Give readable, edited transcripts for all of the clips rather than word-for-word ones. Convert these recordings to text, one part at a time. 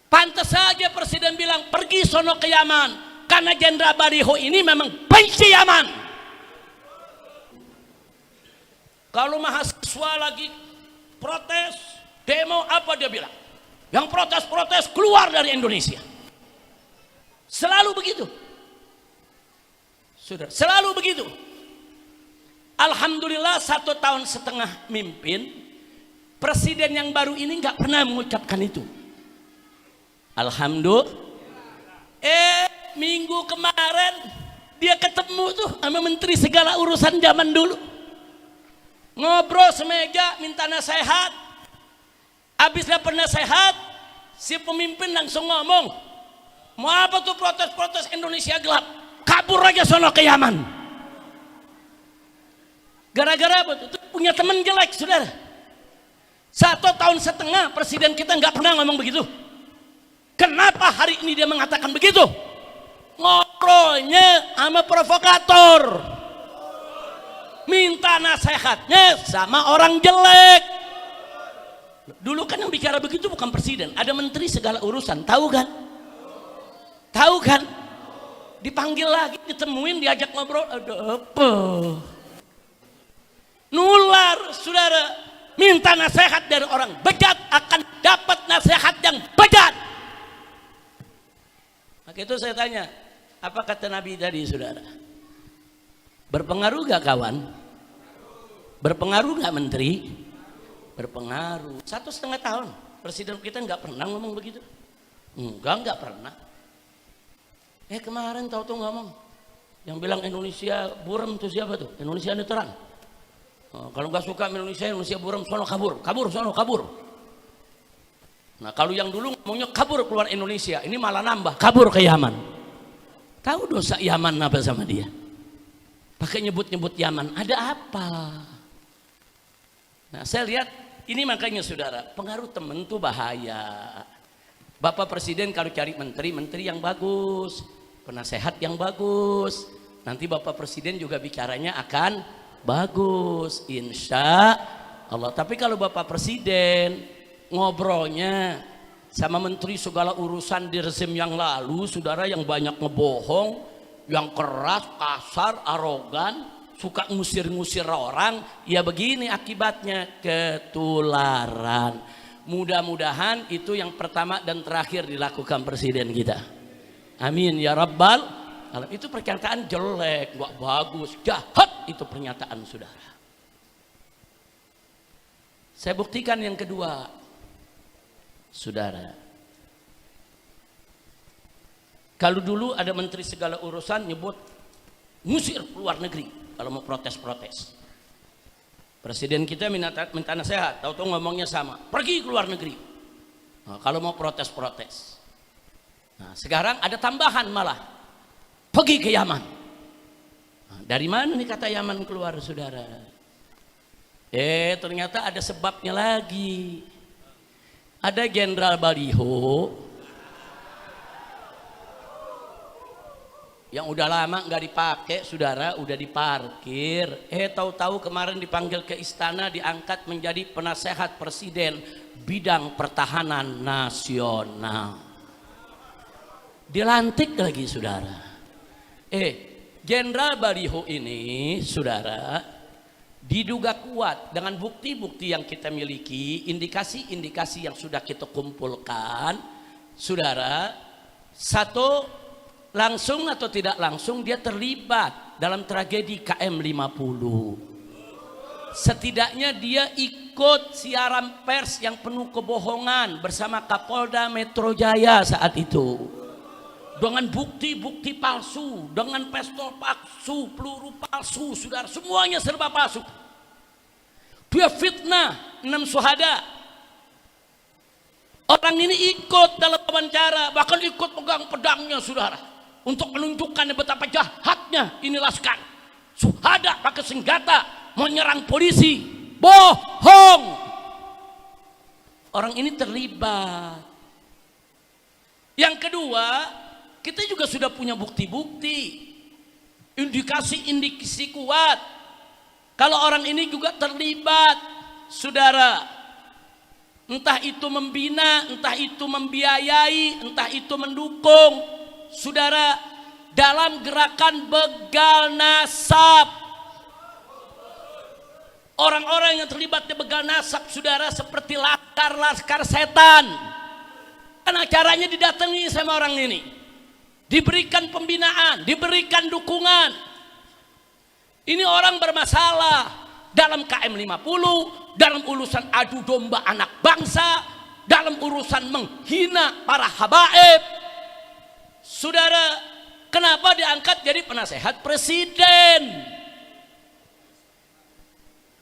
Pantas saja presiden bilang pergi sono ke Yaman, karena Jenderal Baliho ini memang benci Yaman. Kalau mahasiswa lagi protes, demo, apa dia bilang? Yang protes-protes keluar dari Indonesia. Selalu begitu. Sudah, selalu begitu. Alhamdulillah 1,5 tahun mimpin, presiden yang baru ini nggak pernah mengucapkan itu. Alhamdulillah. Minggu kemarin dia ketemu tuh sama menteri segala urusan zaman dulu. Ngobrol semeja, minta nasihat. Habis dapat nasihat, si pemimpin langsung ngomong, mau apa tuh protes-protes Indonesia gelap? Kabur aja sono ke Yaman. Gara-gara apa tuh? Punya teman jelek, saudara. 1,5 tahun presiden kita nggak pernah ngomong begitu. Kenapa hari ini dia mengatakan begitu? Ngobrolnya sama provokator, minta nasihatnya sama orang jelek. Dulu kan yang bicara begitu bukan presiden, ada menteri segala urusan, tahu kan? Tahu kan? Dipanggil lagi, ditemuin, diajak ngobrol, ada apa? Nular, saudara. Minta nasihat dari orang bejat akan dapat nasihat yang bejat. Maka itu saya tanya, apa kata Nabi tadi, saudara? Berpengaruh gak kawan? Berpengaruh gak menteri? Berpengaruh. 1,5 tahun presiden kita nggak pernah ngomong begitu. Nggak pernah. Kemarin tahu ngomong, yang bilang Indonesia buram tuh siapa tuh? Indonesia neteran. Kalau nggak suka Indonesia buram, sono kabur, sono kabur. Nah kalau yang dulu ngomongnya kabur keluar Indonesia, ini malah nambah kabur ke Yaman. Tahu dosa Yaman apa sama dia? Pakai nyebut-nyebut Yaman, ada apa? Nah saya lihat ini, makanya saudara, pengaruh temen tuh bahaya. Bapak presiden kalau cari menteri yang bagus, penasehat yang bagus, nanti Bapak presiden juga bicaranya akan bagus, insya Allah. Tapi kalau Bapak presiden ngobrolnya sama menteri segala urusan di rezim yang lalu, saudara, yang banyak ngebohong, yang keras, kasar, arogan, suka ngusir-ngusir orang, ya begini akibatnya, ketularan. Mudah-mudahan itu yang pertama dan terakhir dilakukan presiden kita. Amin ya rabbal alamin. Itu pernyataan jelek, nggak bagus, jahat itu pernyataan, saudara. Saya buktikan yang kedua, saudara. Kalau dulu ada menteri segala urusan nyebut ngusir keluar negeri kalau mau protes-protes. Presiden kita minta nasihat, tahu-tahu ngomongnya sama, pergi ke luar negeri. Nah, kalau mau protes-protes. Nah, sekarang ada tambahan malah, pergi ke Yaman. Nah, dari mana nih kata Yaman keluar, saudara? Ternyata ada sebabnya lagi. Ada Jenderal Baliho yang udah lama nggak dipakai, saudara, udah diparkir. Tahu-tahu kemarin dipanggil ke istana, diangkat menjadi penasehat presiden bidang pertahanan nasional. Dilantik lagi, saudara. Jenderal Baliho ini, saudara, diduga kuat dengan bukti-bukti yang kita miliki, indikasi-indikasi yang sudah kita kumpulkan, saudara. Satu, langsung atau tidak langsung dia terlibat dalam tragedi KM50. Setidaknya dia ikut siaran pers yang penuh kebohongan bersama Kapolda Metro Jaya saat itu, dengan bukti-bukti palsu, dengan pistol palsu, peluru palsu, saudara, semuanya serba palsu. Dia fitnah 6 syuhada. Orang ini ikut dalam wawancara, bahkan ikut pegang pedangnya, saudara, untuk menunjukkan betapa jahatnya ini laskar. Syuhada pakai senjata menyerang polisi, bohong. Orang ini terlibat. Yang kedua, kita juga sudah punya bukti-bukti, indikasi-indikasi kuat kalau orang ini juga terlibat, saudara, entah itu membina, entah itu membiayai, entah itu mendukung, saudara, dalam gerakan begal nasab. Orang-orang yang terlibat di begal nasab, saudara, seperti laskar setan. Karena caranya didatangi sama orang ini, diberikan pembinaan, diberikan dukungan. Ini orang bermasalah dalam KM 50, dalam urusan adu domba anak bangsa, dalam urusan menghina para habaib. Saudara, kenapa diangkat jadi penasehat presiden?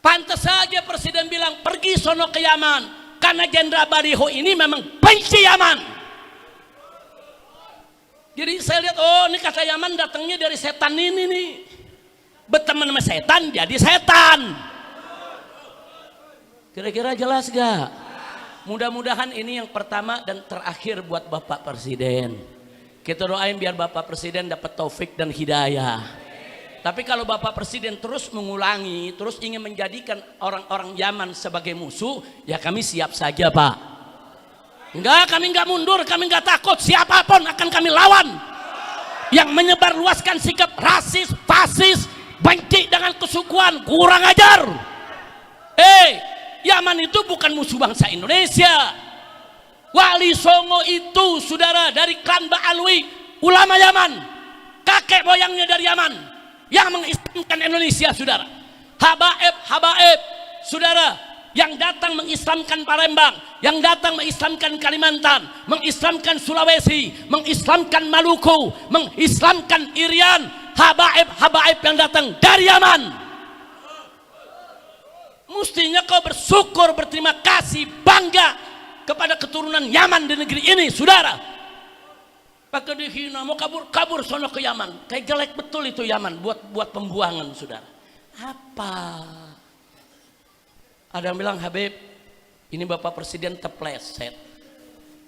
Pantas saja presiden bilang pergi sono ke Yaman, karena Jenderal Baliho ini memang benci Yaman. Jadi saya lihat, oh ini kata Yaman datangnya dari setan ini nih. Berteman sama setan jadi setan. Kira-kira jelas gak? Mudah-mudahan ini yang pertama dan terakhir buat Bapak Presiden. Kita doain biar Bapak Presiden dapat taufik dan hidayah. Tapi kalau Bapak Presiden terus mengulangi, terus ingin menjadikan orang-orang Yaman sebagai musuh, ya kami siap saja Pak. Enggak, kami enggak mundur, kami enggak takut, siapapun akan kami lawan. Yang menyebarluaskan sikap rasis, fasis, benci dengan kesukuan, kurang ajar. Yaman itu bukan musuh bangsa Indonesia. Wali Songo itu, saudara, dari klan Ba'alwi, ulama Yaman, kakek moyangnya dari Yaman, yang mengislamkan Indonesia, saudara. Habaib, saudara, yang datang mengislamkan Palembang, yang datang mengislamkan Kalimantan, mengislamkan Sulawesi, mengislamkan Maluku, mengislamkan Irian, habaib yang datang dari Yaman. Mestinya kau bersyukur, berterima kasih, bangga kepada keturunan Yaman di negeri ini, saudara. Pakai dihina, mau kabur sono ke Yaman. Kayak jelek betul itu Yaman buat pembuangan, saudara. Apa? Ada yang bilang, Habib, ini Bapak Presiden terpleset.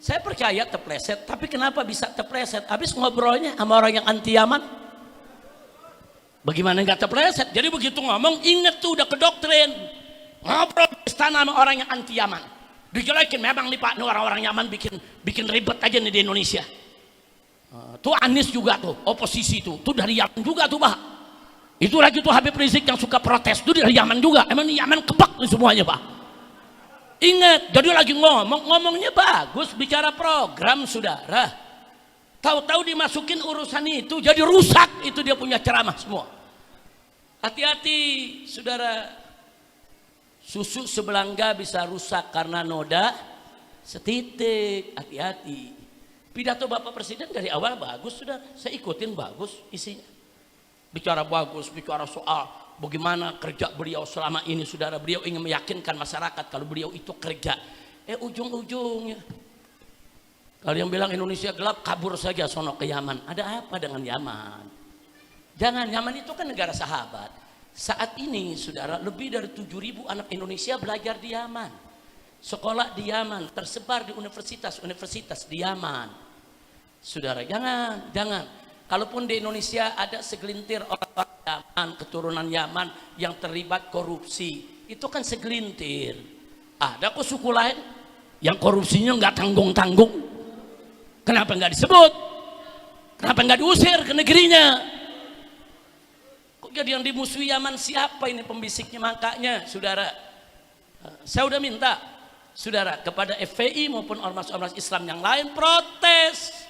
Saya percaya terpleset, tapi kenapa bisa terpleset? Habis ngobrolnya sama orang yang anti Yaman. Bagaimana nggak terpleset? Jadi begitu ngomong, inget tuh udah ke doktrin. Ngobrol di istana sama orang yang anti Yaman. Dijelekin, memang nih Pak, nih orang-orang Yaman bikin ribet aja nih di Indonesia. Tuh Anies juga tuh, oposisi tuh dari Yaman juga tuh Pak. Itu lagi tuh Habib Rizik yang suka protes, tuh dari Yaman juga. Emang nih Yaman kebak nih semuanya Pak. Ingat, jadi lagi ngomongnya bagus, bicara program, saudara. Tahu-tahu dimasukin urusan itu, jadi rusak itu dia punya ceramah semua. Hati-hati, saudara. Susu sebelangga bisa rusak karena noda setitik. Hati-hati. Pidato Bapak Presiden dari awal bagus, saudara. Saya ikutin, bagus isinya. Bicara bagus, bicara soal bagaimana kerja beliau selama ini, saudara. Beliau ingin meyakinkan masyarakat kalau beliau itu kerja. Ujung-ujungnya, kalau yang bilang Indonesia gelap, kabur saja sono ke Yaman. Ada apa dengan Yaman? Jangan, Yaman itu kan negara sahabat. Saat ini, saudara, lebih dari 7.000 anak Indonesia belajar di Yaman. Sekolah di Yaman, tersebar di universitas-universitas di Yaman. Saudara, jangan. Kalaupun di Indonesia ada segelintir orang Yaman, keturunan Yaman yang terlibat korupsi, itu kan segelintir. Ada kok suku lain yang korupsinya nggak tanggung-tanggung. Kenapa nggak disebut? Kenapa nggak diusir ke negerinya? Kok jadi yang dimusuhi Yaman siapa ini pembisiknya? Makanya, saudara, saya udah minta, saudara, kepada FPI maupun ormas-ormas Islam yang lain protes.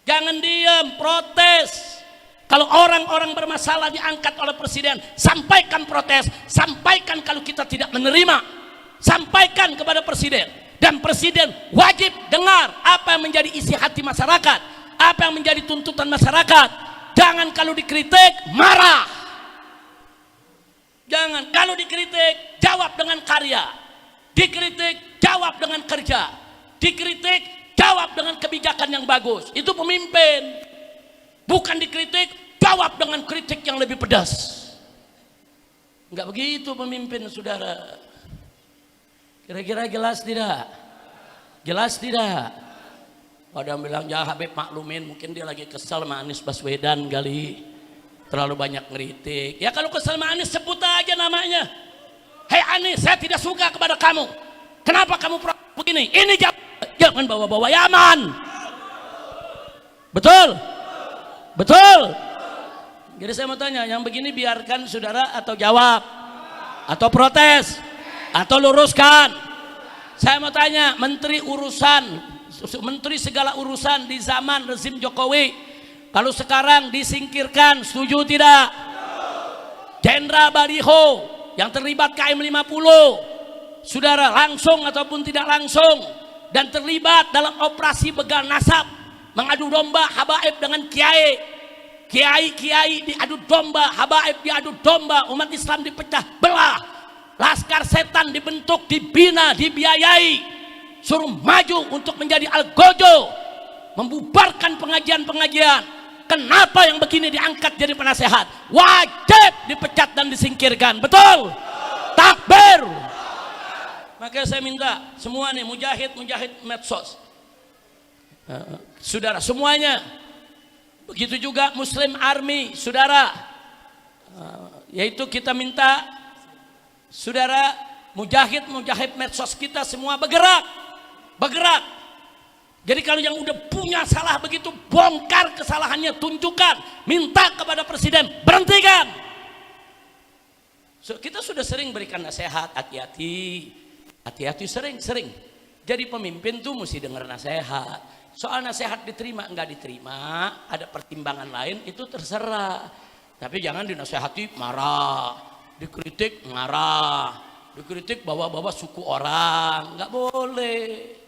Jangan diam, protes. Kalau orang-orang bermasalah diangkat oleh presiden, sampaikan protes, sampaikan kalau kita tidak menerima, sampaikan kepada presiden. Dan presiden wajib dengar apa yang menjadi isi hati masyarakat, apa yang menjadi tuntutan masyarakat. Jangan kalau dikritik marah. Jangan kalau dikritik jawab dengan karya. Dikritik jawab dengan kerja. Dikritik jawab dengan kebijakan yang bagus. Itu pemimpin. Bukan dikritik jawab dengan kritik yang lebih pedas. Enggak begitu pemimpin, saudara. Kira-kira jelas tidak? Jelas tidak? Ada yang bilang, ya Habib maklumin, mungkin dia lagi kesal sama Anies Baswedan kali, terlalu banyak ngeritik. Ya kalau kesal sama Anies sebut aja namanya. Hei Anies, saya tidak suka kepada kamu. Kenapa kamu begini? Ini jangan bawa-bawa Yaman. Betul? Betul? Jadi saya mau tanya, yang begini biarkan saudara atau jawab? Atau protes? Atau luruskan? Saya mau tanya, menteri segala urusan di zaman rezim Jokowi, kalau sekarang disingkirkan, setuju tidak? Jenderal Baliho yang terlibat KM 50, saudara, langsung ataupun tidak langsung, dan terlibat dalam operasi begal nasab, mengadu domba habaib dengan kiai. Kiai diadu domba, habaib diadu domba, umat Islam dipecah belah, laskar setan dibentuk, dibina, dibiayai, suruh maju untuk menjadi algojo, membubarkan pengajian-pengajian. Kenapa yang begini diangkat jadi penasehat? Wajib dipecat dan disingkirkan. Betul? Takbir. Makanya saya minta semua nih, mujahid medsos, saudara semuanya, begitu juga Muslim Army, saudara, yaitu kita minta saudara mujahid medsos kita semua bergerak. Jadi kalau yang udah punya salah begitu, bongkar kesalahannya, tunjukkan, minta kepada presiden, berhentikan. Kita sudah sering berikan nasihat, hati-hati, sering. Jadi pemimpin tuh mesti dengar nasihat. Soal nasihat diterima enggak diterima, ada pertimbangan lain, itu terserah. Tapi jangan dinasehati marah, dikritik marah, dikritik bawa-bawa suku orang, enggak boleh.